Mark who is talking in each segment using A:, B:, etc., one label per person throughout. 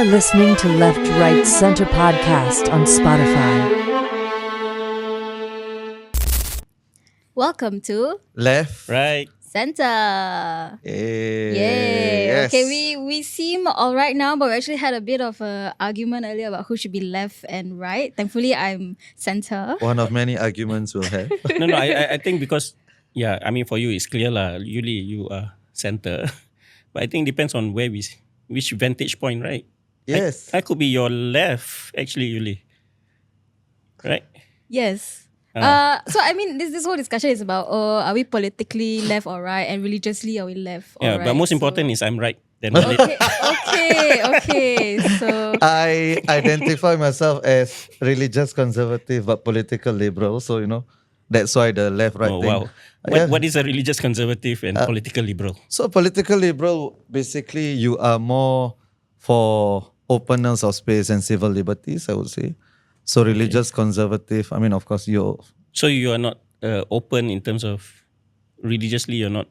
A: are listening to Left, Right, Center podcast on Spotify.
B: Welcome to
C: Left.
D: Right.
B: Center.
C: Yay.
B: Yay.
C: Yes.
B: Okay, we seem all right now, but we actually had a bit of an argument earlier about who should be left and right. Thankfully, I'm center.
C: One of many arguments we'll have.
D: No, I think because, for you, it's clear lah. Usually you are center. But I think it depends on which vantage point, right?
C: Yes.
D: I could be your left, actually, Yuli. Right?
B: Yes. So I mean, this whole discussion is about, are we politically left or right, and religiously are we left or right?
D: But most important is I'm right. Then
B: Okay. So
C: I identify myself as religious conservative but political liberal. So, that's why the left-right thing.
D: Wow. What is a religious conservative and political liberal?
C: So political liberal, basically you are more for openness of space and civil liberties, I would say. So religious conservative, of course
D: So you are not open in terms of religiously, you're not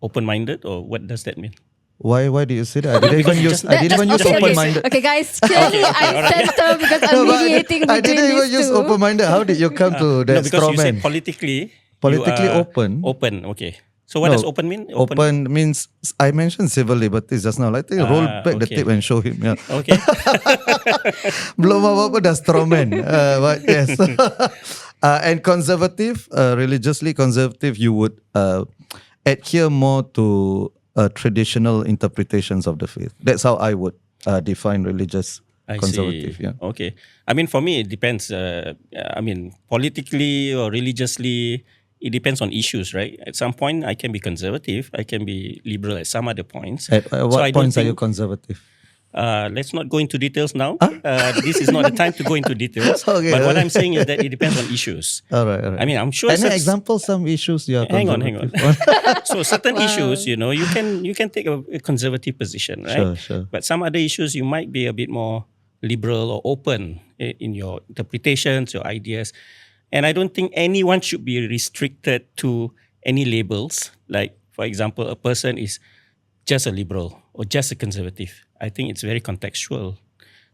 D: open-minded, or what does that mean?
C: Why do you say that? I didn't even use open-minded.
B: Okay, guys, clearly I'm center because I'm mediating
C: I
B: between
C: didn't even
B: these
C: use
B: two.
C: open-minded. How did you come to that
D: because
C: straw
D: you said
C: man?
D: politically
C: Politically
D: you are
C: open.
D: Open, okay. So what does open mean?
C: Open means, I mentioned civil liberties just now. Like, roll back the tape and show him. Yeah.
D: Okay.
C: Belum apa-apa dah straw man. But yes. And conservative, religiously conservative, you would adhere more to traditional interpretations of the faith. That's how I would define religious conservative.
D: See.
C: Yeah.
D: Okay. For me, it depends. Politically or religiously, it depends on issues, right? At some point, I can be conservative. I can be liberal at some other points.
C: At what points are you conservative?
D: Let's not go into details now. This is not the time to go into details.
C: Okay.
D: But what I'm saying is that it depends on issues.
C: All right.
D: I'm sure.
C: Any examples, some issues you are
D: Hang on.
C: conservative
D: So certain issues, you can take a conservative position, right?
C: Sure.
D: But some other issues, you might be a bit more liberal or open in your interpretations, your ideas. And I don't think anyone should be restricted to any labels. Like, for example, a person is just a liberal or just a conservative. I think it's very contextual.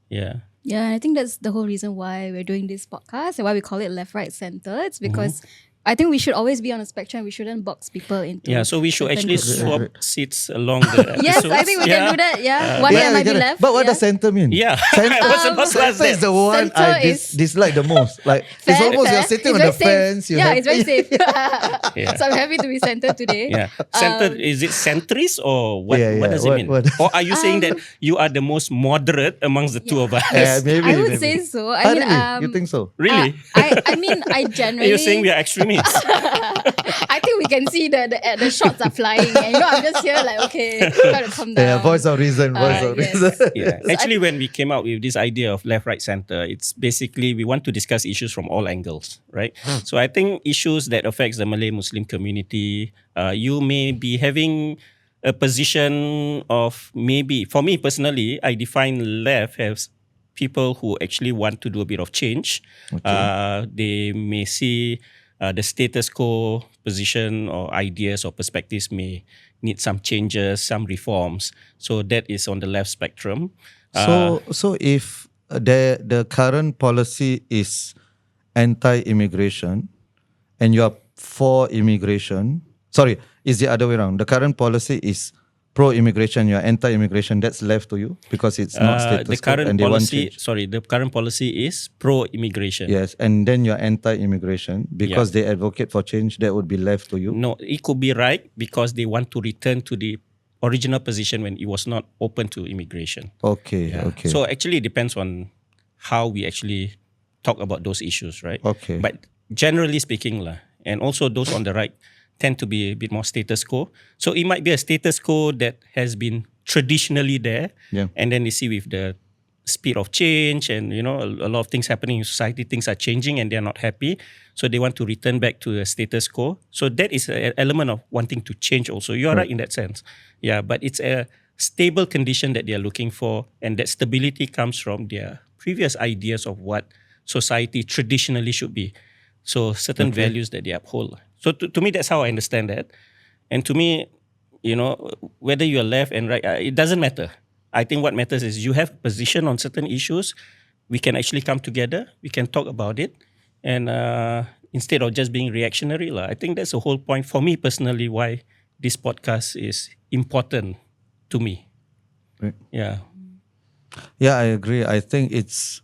D: Yeah.
B: Yeah, and I think that's the whole reason why we're doing this podcast and why we call it Left, Right, Center. It's because I think we should always be on a spectrum. We shouldn't box people into.
D: Yeah, so we should
B: certain
D: actually
B: groups.
D: swap seats along the episodes.
B: Yes, I think we can do that. Yeah, one hand might be left.
C: But what
B: yeah.
C: does center mean?
D: Yeah.
C: Center,
D: I was about to ask
C: center is
D: that.
C: the one
B: Center
C: I
B: is-
C: dislike the most. Like, it's
B: Fair,
C: almost
B: fair.
C: you're sitting
B: It's
C: on the
B: very safe.
C: fence. You
B: Yeah,
C: have-
B: it's very safe.
D: Yeah.
B: So I'm happy to be center today.
D: Yeah. Center, is it centrist or what?
C: Yeah,
D: What does it mean?
C: what-
D: Or are you saying that you are the most moderate amongst the two of us?
C: Yeah, maybe.
B: I would
C: maybe.
B: say so.
C: Ah,
B: I mean,
C: really? You think so?
D: Really?
B: I mean, I generally.
D: You're saying we are extremists?
B: I think we can see the shots are flying, and I'm just here like, okay, try to calm down.
C: Yeah, voice of reason.
B: Yes.
D: Yeah. Actually, when we came out with this idea of left, right, center, it's basically we want to discuss issues from all angles, right? So I think issues that affects the Malay Muslim community, you may be having a position of maybe, for me personally, I define left as people who actually want to do a bit of change. They may see the status quo position or ideas or perspectives may need some changes, some reforms. So that is on the left spectrum.
C: So if the current policy is anti-immigration and you are for immigration, sorry, is the other way around. The current policy is pro-immigration, you're anti-immigration, that's left to you because it's not status
D: the
C: quo
D: current
C: and they want
D: policy,
C: change.
D: the current policy is pro-immigration.
C: Yes, and then you're anti-immigration because they advocate for change, that would be left to you.
D: No, it could be right because they want to return to the original position when it was not open to immigration.
C: Okay.
D: So actually it depends on how we actually talk about those issues, right?
C: Okay.
D: But generally speaking, and also those on the right tend to be a bit more status quo. So it might be a status quo that has been traditionally there.
C: Yeah.
D: And then they see with the speed of change and, a lot of things happening in society, things are changing and they're not happy. So they want to return back to the status quo. So that is an element of wanting to change also. You are right in that sense. Yeah, but it's a stable condition that they're looking for. And that stability comes from their previous ideas of what society traditionally should be. So certain values that they uphold. So to me, that's how I understand that. And to me, whether you're left and right, it doesn't matter. I think what matters is you have a position on certain issues. We can actually come together. We can talk about it, and instead of just being reactionary, I think that's the whole point for me personally. Why this podcast is important to me.
C: Right.
D: Yeah.
C: Yeah, I agree. I think it's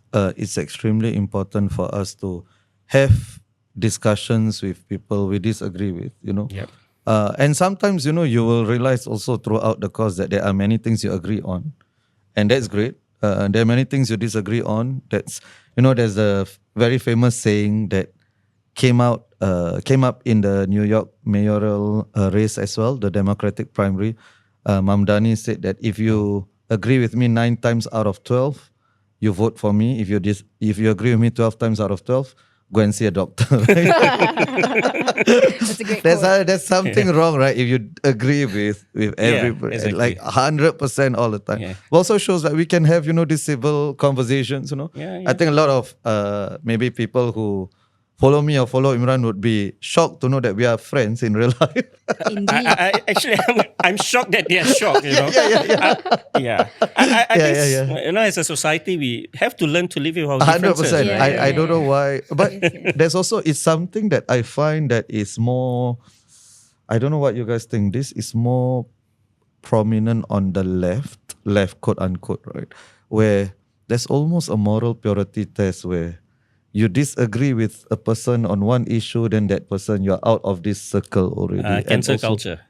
C: extremely important for us to have discussions with people we disagree with,
D: Yep.
C: And sometimes, you will realize also throughout the course that there are many things you agree on, and that's great. There are many things you disagree on. That's, there's a very famous saying that came up in the New York mayoral race as well, the Democratic primary. Mamdani said that if you agree with me 9 times out of 12, you vote for me. If you agree with me 12 times out of 12, go and see a doctor. Right?
B: That's a great quote.
C: There's something wrong, right? If you agree with everybody,
D: exactly.
C: like 100% all the time.
D: Yeah.
C: Also shows that we can have, these civil conversations,
D: Yeah.
C: I think a lot of maybe people who follow me or follow Imran would be shocked to know that we are friends in real life.
B: Indeed.
D: I'm shocked that they are shocked. Yeah. I think as a society we have to learn to live with our
C: 100%.
D: differences. Right?
C: I don't know why, but
B: Yes.
C: there's also, it's something that I find that is more, I don't know what you guys think, this is more prominent on the left quote unquote, right? Where there's almost a moral purity test where you disagree with a person on one issue, then that person, you're out of this circle already. And
D: Cancel
C: also-
D: culture.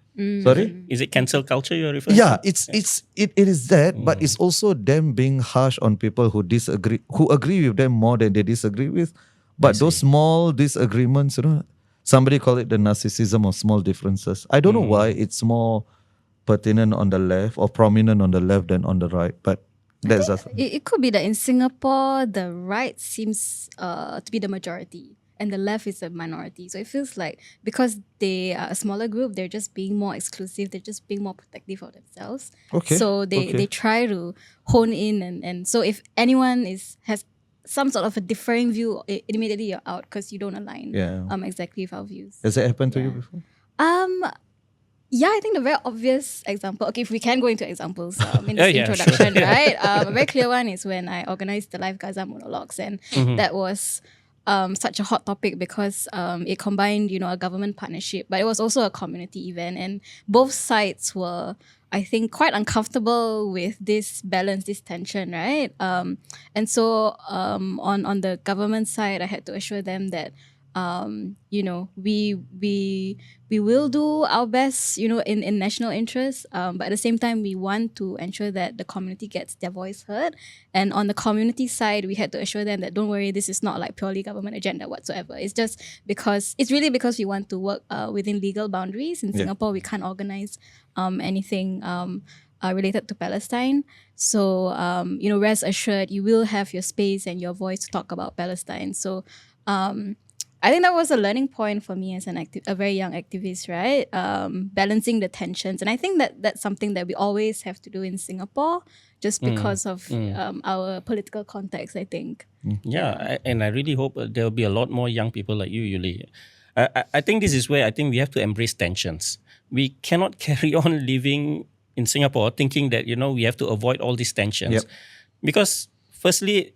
C: Sorry?
D: Is it cancel culture you're referring
C: Yeah,
D: to?
C: it is that, but it's also them being harsh on people who agree with them more than they disagree with. But those small disagreements, somebody call it the narcissism of small differences. I don't know why it's more pertinent on the left or prominent on the left than on the right, but that's just
B: It could be that in Singapore, the right seems to be the majority and the left is a minority. So it feels like because they are a smaller group, they're just being more exclusive, they're just being more protective of themselves.
C: Okay,
B: So they try to hone in and so if anyone has some sort of a differing view, immediately you're out because you don't align exactly with our views.
C: Has it happened to you before?
B: Yeah, I think the very obvious example, okay, if we can go into examples in this
D: Yeah,
B: introduction, right? A very clear one is when I organized the Live Gaza monologues, and that was such a hot topic because it combined, a government partnership, but it was also a community event, and both sides were, I think, quite uncomfortable with this balance, this tension, right? And so on the government side, I had to assure them that we will do our best, in national interest. But at the same time, we want to ensure that the community gets their voice heard. And on the community side, we had to assure them that don't worry, this is not like purely government agenda whatsoever. It's just because we want to work within legal boundaries. In Singapore, we can't organize anything related to Palestine. So, rest assured, you will have your space and your voice to talk about Palestine. So, I think that was a learning point for me as a very young activist, right? Balancing the tensions. And I think that's something that we always have to do in Singapore just because of our political context, I think.
D: Yeah, and I really hope there will be a lot more young people like you, Yuli. I think this is where I think we have to embrace tensions. We cannot carry on living in Singapore thinking that, we have to avoid all these tensions.
C: Yep.
D: Because firstly,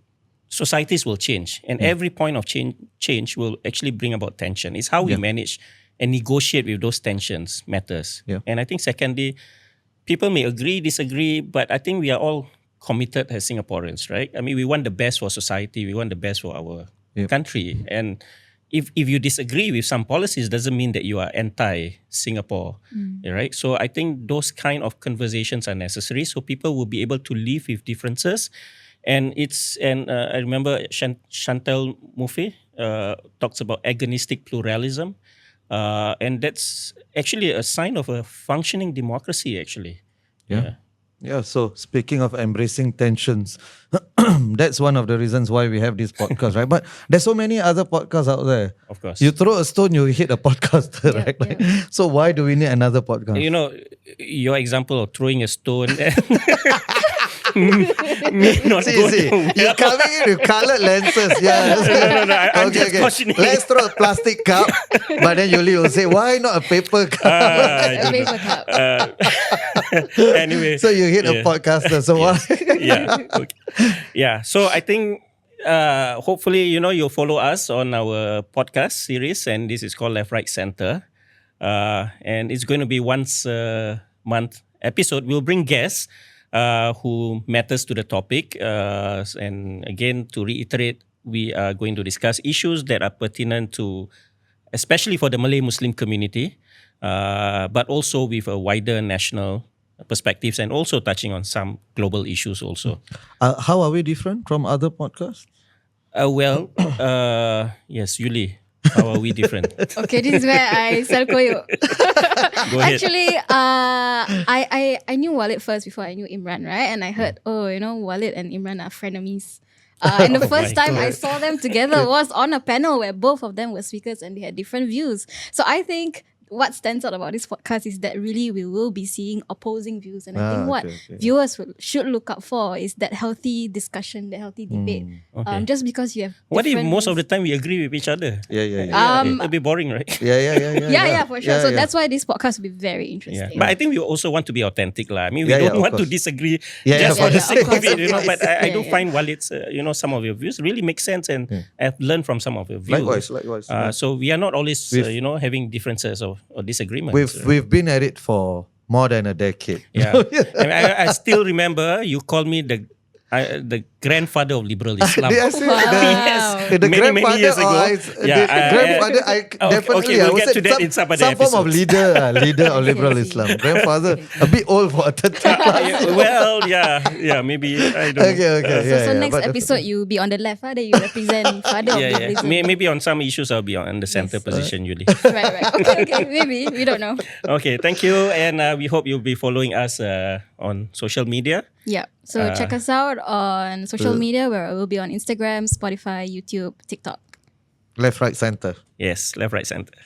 D: societies will change, and every point of change will actually bring about tension. It's how we manage and negotiate with those tensions matters.
C: Yeah.
D: And I think secondly, people may agree, disagree, but I think we are all committed as Singaporeans, right? I mean, we want the best for society, we want the best for our country. And if you disagree with some policies, doesn't mean that you are anti-Singapore, right? So I think those kind of conversations are necessary so people will be able to live with differences. And I remember Chantal Mouffe talks about agonistic pluralism, and that's actually a sign of a functioning democracy. Actually,
C: Yeah. So speaking of embracing tensions, that's one of the reasons why we have this podcast, right? But there's so many other podcasts out there.
D: Of course.
C: You throw a stone, you hit a podcaster, right?
B: yeah.
C: So why do we need another podcast?
D: Your example of throwing a stone. may not go
C: See,
D: well.
C: you're coming in with colored lenses. Yeah.
D: No, I'm just cautioning.
C: Let's throw a plastic cup, but then Yuli will say, why not a paper cup?
D: I
B: A
D: don't know.
B: paper cup.
D: Anyway.
C: So you hit a podcaster. So why?
D: Yeah. Okay. Yeah. So I think hopefully, you'll follow us on our podcast series, and this is called Left, Right, Center. And it's going to be once a month episode. We'll bring guests who matters to the topic. And again, to reiterate, we are going to discuss issues that are pertinent to, especially for the Malay Muslim community, but also with a wider national perspectives and also touching on some global issues also.
C: How are we different from other podcasts?
D: Yes, Yuli, how are we different?
B: Okay, this is where I sell koyo.
D: Go ahead.
B: Actually, I knew Walid first before I knew Imran, right? And I heard, Walid and Imran are frenemies. And the first
D: my
B: time I
D: God.
B: saw them together was on a panel where both of them were speakers and they had different views. So I think what stands out about this podcast is that really we will be seeing opposing views. And I think what viewers should look out for is that healthy discussion, the healthy debate.
D: Okay.
B: Just because you have
D: What if
B: different
D: most of the
B: views.
D: time we agree with each other?
C: Yeah.
B: Um,
D: It'll be boring, right?
B: Yeah, for sure.
C: Yeah,
B: so
C: yeah.
B: that's why this podcast will be very
D: Yeah,
B: interesting.
D: but I think we also want to be authentic, lah. I mean, we
C: Yeah,
D: don't
C: of
D: want to
C: course.
D: disagree
C: Yeah,
D: just
C: yeah,
D: for the
C: of
D: sake of
B: course,
D: it,
B: of course.
D: But I do
B: Yeah.
D: find Walid's, some of your views really make sense, and I've learned from some of your views.
C: Likewise.
D: So we are not always,
C: We've-
D: having differences or disagreements.
C: We've been at it for more than a decade.
D: Yeah, I still remember you called me the grandfather of liberal Islam.
C: Did I say
B: Wow.
C: the
D: Many
C: grandfather
D: years ago.
C: the grandfather, definitely
D: okay, we'll
C: I would
D: get
C: say
D: to that in some other
C: some form of
D: episodes.
C: leader of liberal
B: Okay.
C: Islam. Grandfather, a bit old for a 30
D: Well, maybe I don't know.
C: Okay.
B: So next
C: but-
B: episode you be on the left, then you represent father of
D: Yeah.
B: liberalism.
D: Maybe on some issues I'll be on the center position, Yuli.
B: Right. Okay, maybe. We don't know.
D: Okay, thank you, and we hope you'll be following us on social media.
B: Yeah. So check us out on social media where we'll be on Instagram, Spotify, YouTube, TikTok.
C: Left, right, center.
D: Yes, Left, Right, Center.